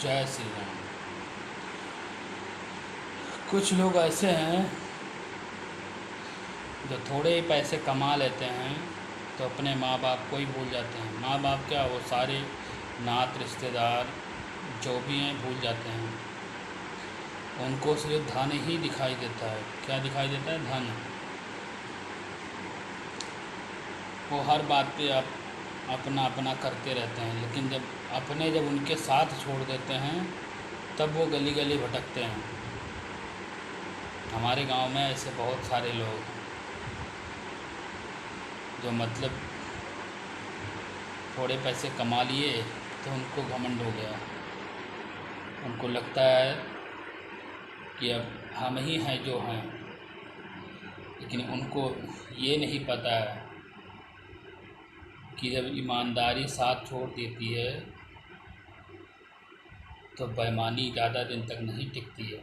जय श्री राम। कुछ लोग ऐसे हैं जो थोड़े ही पैसे कमा लेते हैं तो अपने माँ बाप को ही भूल जाते हैं। माँ बाप क्या, वो सारे नात रिश्तेदार जो भी हैं भूल जाते हैं। उनको सिर्फ धन ही दिखाई देता है। क्या दिखाई देता है? धन। वो हर बात पे आप अपना अपना करते रहते हैं, लेकिन जब उनके साथ छोड़ देते हैं तब वो गली गली भटकते हैं। हमारे गांव में ऐसे बहुत सारे लोग हैं जो मतलब थोड़े पैसे कमा लिए तो उनको घमंड हो गया। उनको लगता है कि अब हम ही हैं जो हैं, लेकिन उनको ये नहीं पता है कि जब ईमानदारी साथ छोड़ देती है तो बेईमानी ज़्यादा दिन तक नहीं टिकती है।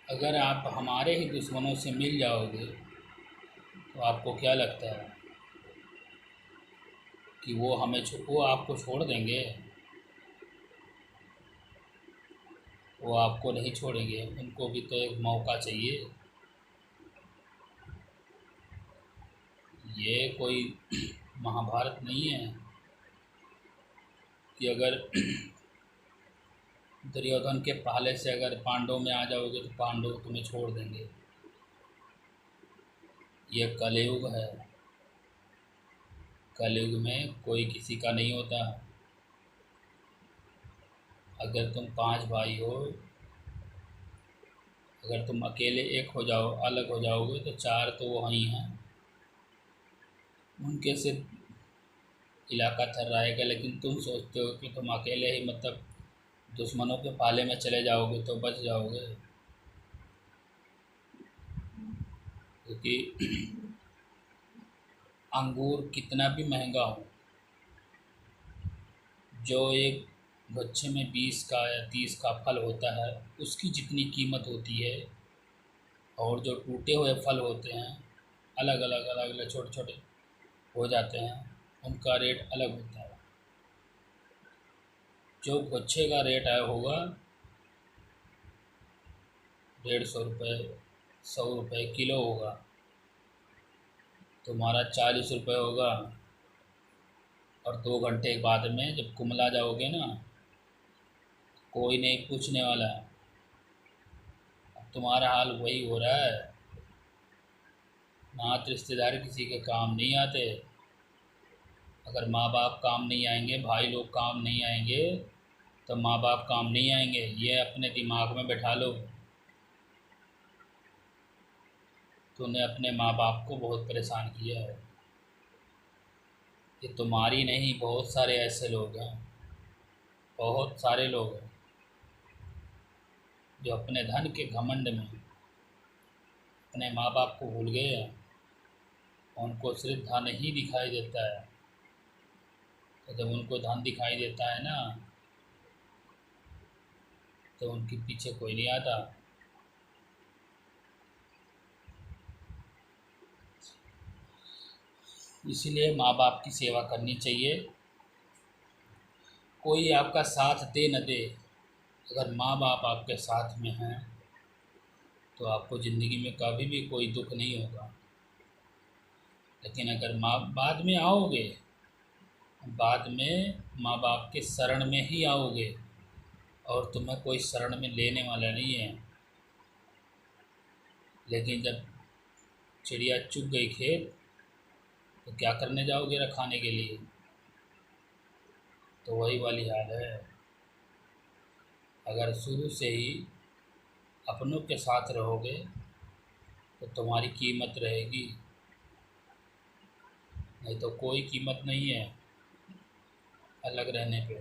अगर आप हमारे ही दुश्मनों से मिल जाओगे तो आपको क्या लगता है कि वो आपको छोड़ देंगे? वो आपको नहीं छोड़ेंगे। उनको भी तो एक मौका चाहिए। ये कोई महाभारत नहीं है कि अगर दुर्योधन के पहले से अगर पांडव में आ जाओगे तो पांडव तुम्हें छोड़ देंगे। ये कलयुग है। कलयुग में कोई किसी का नहीं होता। अगर तुम 5 भाई हो, अगर तुम अकेले एक हो जाओ, अलग हो जाओगे तो 4 तो वहीं हैं। उनके सिर्फ इलाका थर्राएगा, लेकिन तुम सोचते हो कि तुम अकेले ही मतलब दुश्मनों के पाले में चले जाओगे तो बच जाओगे। क्योंकि अंगूर कितना भी महंगा हो, जो एक गुच्छे में 20 का या 30 का फल होता है उसकी जितनी कीमत होती है, और जो टूटे हुए फल होते हैं अलग अलग अलग अलग छोटे छोटे हो जाते हैं, उनका रेट अलग होता है। जो गुच्छे का रेट आया होगा 150 रुपये, 100 रुपये किलो होगा, तुम्हारा 40 रुपये होगा। और 2 घंटे बाद में जब कुमला जाओगे ना, कोई नहीं पूछने वाला। अब तुम्हारा हाल वही हो रहा है। नात रिश्तेदार किसी के काम नहीं आते। अगर माँ बाप काम नहीं आएंगे, भाई लोग काम नहीं आएंगे, तो माँ बाप काम नहीं आएंगे। ये अपने दिमाग में बैठा लो। तूने अपने माँ बाप को बहुत परेशान किया है। ये तुम्हारी नहीं, बहुत सारे ऐसे लोग हैं। बहुत सारे लोग हैं जो अपने धन के घमंड में अपने माँ बाप को भूल गए हैं। उनको सिर्फ धन ही दिखाई देता है। तो जब उनको धन दिखाई देता है ना, तो उनके पीछे कोई नहीं आता। इसीलिए माँ बाप की सेवा करनी चाहिए। कोई आपका साथ दे न दे, अगर माँ बाप आपके साथ में हैं तो आपको ज़िंदगी में कभी भी कोई दुख नहीं होगा। लेकिन अगर माँ बाद में आओगे, बाद में माँ बाप के शरण में ही आओगे, और तुम्हें कोई शरण में लेने वाला नहीं है। लेकिन जब चिड़िया चुग गई खेत तो क्या करने जाओगे खाने के लिए? तो वही वाली हाल है। अगर शुरू से ही अपनों के साथ रहोगे तो तुम्हारी कीमत रहेगी, नहीं तो कोई कीमत नहीं है अलग रहने पे।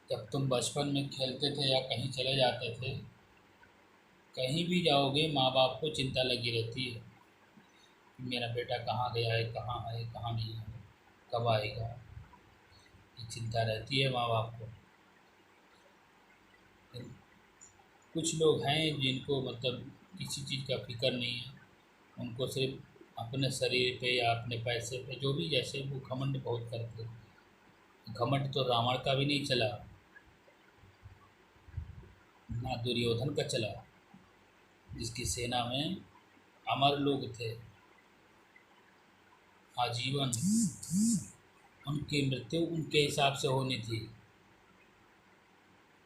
जब तुम बचपन में खेलते थे या कहीं चले जाते थे, कहीं भी जाओगे माँ बाप को चिंता लगी रहती है कि मेरा बेटा कहाँ गया है, कहाँ है, कहाँ नहीं है, कब आएगा। ये चिंता रहती है माँ बाप को। कुछ लोग हैं जिनको मतलब किसी चीज़ का फिक्र नहीं है। उनको सिर्फ अपने शरीर पे या अपने पैसे पे, जो भी, जैसे वो घमंड बहुत करते। घमंड तो रावण का भी नहीं चला, ना दुर्योधन का चला, जिसकी सेना में अमर लोग थे आजीवन। उनकी मृत्यु उनके हिसाब से होनी थी।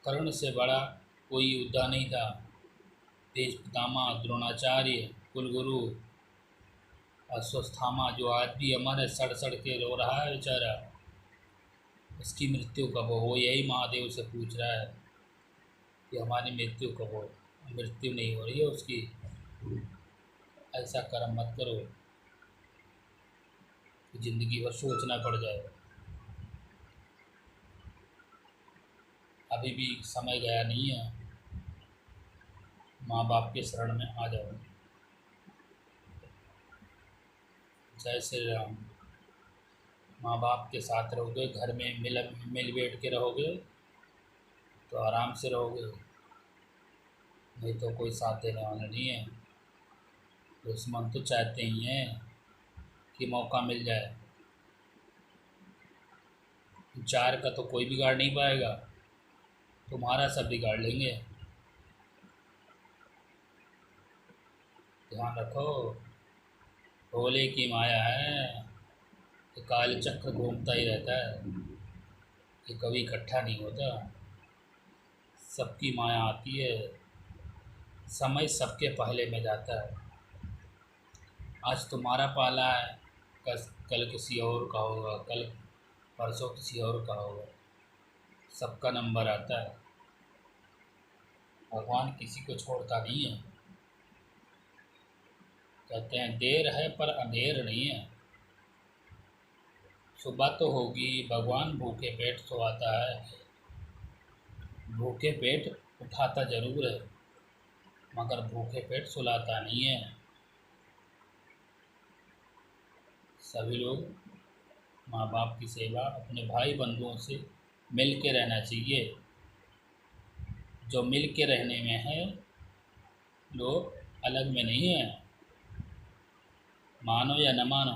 कर्ण से बड़ा कोई योद्धा नहीं था। तेज पितामह द्रोणाचार्य, कुलगुरु अश्वत्थामा, जो आज भी अमर है, सड़ सड़ के रो रहा है बेचारा, उसकी मृत्यु कब हो, वो यही महादेव से पूछ रहा है कि हमारी मृत्यु कब हो। मृत्यु नहीं हो रही है उसकी। ऐसा कर्म मत करो कि ज़िंदगी भर सोचना पड़ जाए। अभी भी समय गया नहीं है। माँ बाप के शरण में आ जाओ। जय श्री राम। माँ बाप के साथ रहोगे, घर में मिल बैठ के रहोगे तो आराम से रहोगे, नहीं तो कोई साथ देने वाला नहीं है। दुश्मन तो चाहते ही हैं कि मौका मिल जाए। चार का तो कोई बिगाड़ नहीं पाएगा, तुम्हारा सब बिगाड़ लेंगे। ध्यान रखो, भोले की माया है कि काल चक्र घूमता ही रहता है, कि कभी इकट्ठा नहीं होता। सबकी माया आती है, समय सबके पहले में जाता है। आज तुम्हारा पाला है, कल किसी और का होगा, कल परसों किसी और का होगा। सबका नंबर आता है। भगवान किसी को छोड़ता नहीं है। कहते हैं देर है पर अंधेर नहीं है। सुबह तो होगी, भगवान भूखे पेट सोवाता है, भूखे पेट उठाता जरूर है, मगर भूखे पेट सुलाता नहीं है। सभी लोग माँ बाप की सेवा, अपने भाई बंधुओं से मिल के रहना चाहिए। जो मिल के रहने में है, लोग अलग में नहीं है। मानो या न मानो,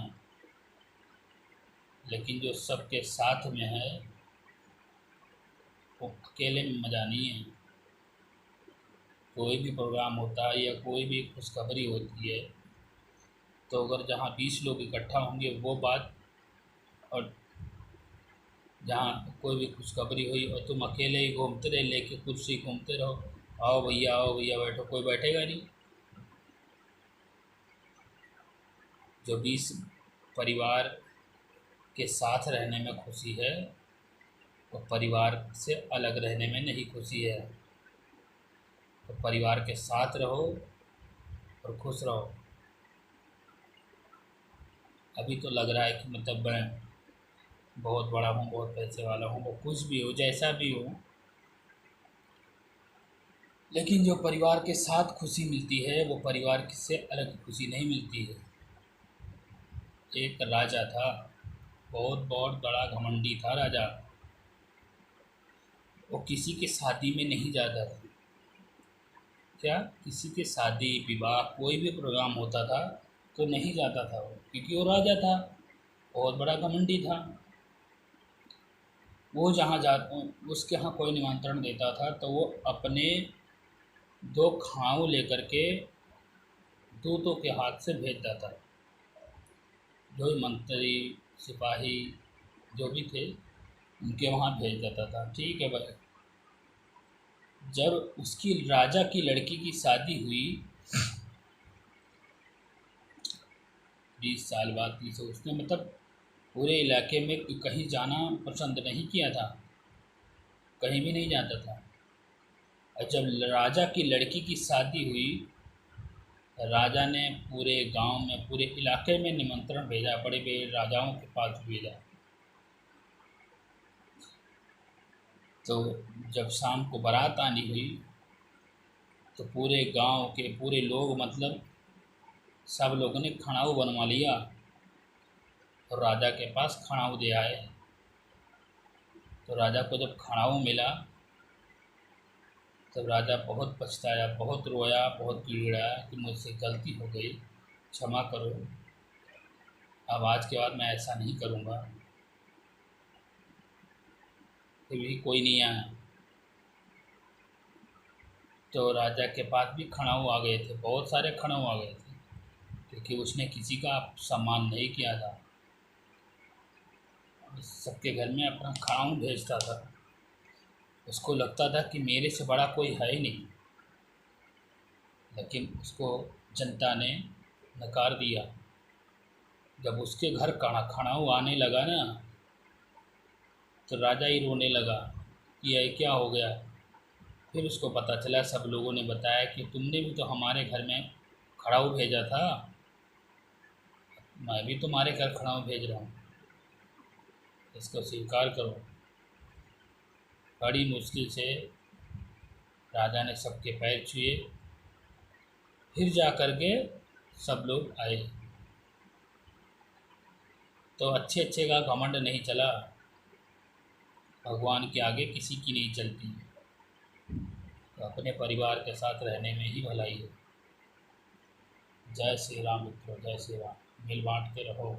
लेकिन जो सबके साथ में है वो अकेले में मज़ा नहीं है। कोई भी प्रोग्राम होता है या कोई भी खुशखबरी होती है, तो अगर जहाँ 20 लोग इकट्ठा होंगे वो बात, और जहाँ कोई भी खुशखबरी हुई और तुम अकेले ही घूमते रहे, लेके कुर्सी घूमते रहो, आओ भैया बैठो, कोई बैठेगा नहीं। जो 20 परिवार के साथ रहने में खुशी है, वो परिवार से अलग रहने में नहीं खुशी है। तो परिवार के साथ रहो और खुश रहो। अभी तो लग रहा है कि मतलब मैं बहुत बड़ा हूँ, बहुत पैसे वाला हूँ, वो कुछ भी हो, जैसा भी हो, लेकिन जो परिवार के साथ खुशी मिलती है वो परिवार से अलग खुशी नहीं मिलती है। एक राजा था, बहुत बहुत बड़ा घमंडी था राजा। वो किसी के शादी में नहीं जाता था। क्या, किसी के शादी विवाह कोई भी प्रोग्राम होता था तो नहीं जाता था वो, क्योंकि वो राजा था, बहुत बड़ा घमंडी था। वो जहाँ जा उसके यहाँ कोई निमंत्रण देता था तो वो अपने 2 खाँव लेकर के दूतों के हाथ से भेजता था। जो भी मंत्री सिपाही जो भी थे, उनके वहाँ भेज देता था। ठीक है भाई। जब उसकी राजा की लड़की की शादी हुई 20 साल बाद, से उसने मतलब पूरे इलाके में कहीं जाना पसंद नहीं किया था, कहीं भी नहीं जाता था। और जब राजा की लड़की की शादी हुई, राजा ने पूरे गांव में, पूरे इलाके में निमंत्रण भेजा, बड़े बड़े राजाओं के पास भेजा। तो जब शाम को बारात आनी हुई तो पूरे गांव के पूरे लोग, मतलब सब लोगों ने खड़ाऊ बनवा लिया और राजा के पास खड़ाऊ दे आए। तो राजा को जब खड़ाऊ मिला तब राजा बहुत पछताया, बहुत रोया, बहुत गिड़गिड़ाया कि मुझसे गलती हो गई, क्षमा करो। अब आज के बाद मैं ऐसा नहीं करूँगा। फिर भी कोई नहीं आया तो राजा के पास भी खड़ाऊ आ गए थे, बहुत सारे खड़ाऊ आ गए थे, क्योंकि उसने किसी का सम्मान नहीं किया था। सबके घर में अपना खड़ाऊ भेजता था। उसको लगता था कि मेरे से बड़ा कोई है ही नहीं, लेकिन उसको जनता ने नकार दिया। जब उसके घर खड़ाऊ आने लगा ना, तो राजा ही रोने लगा कि ये क्या हो गया। फिर उसको पता चला, सब लोगों ने बताया कि तुमने भी तो हमारे घर में खड़ाऊ भेजा था, मैं भी तुम्हारे घर खड़ाऊ भेज रहा हूँ, इसको स्वीकार करो। बड़ी मुश्किल से राजा ने सबके पैर छुए, फिर जा कर के सब लोग आए। तो अच्छे अच्छे का घमंड नहीं चला, भगवान के आगे किसी की नहीं चलती। तो अपने परिवार के साथ रहने में ही भलाई है। जय श्री राम मित्रों, जय श्री राम। मिल बांट के रहो।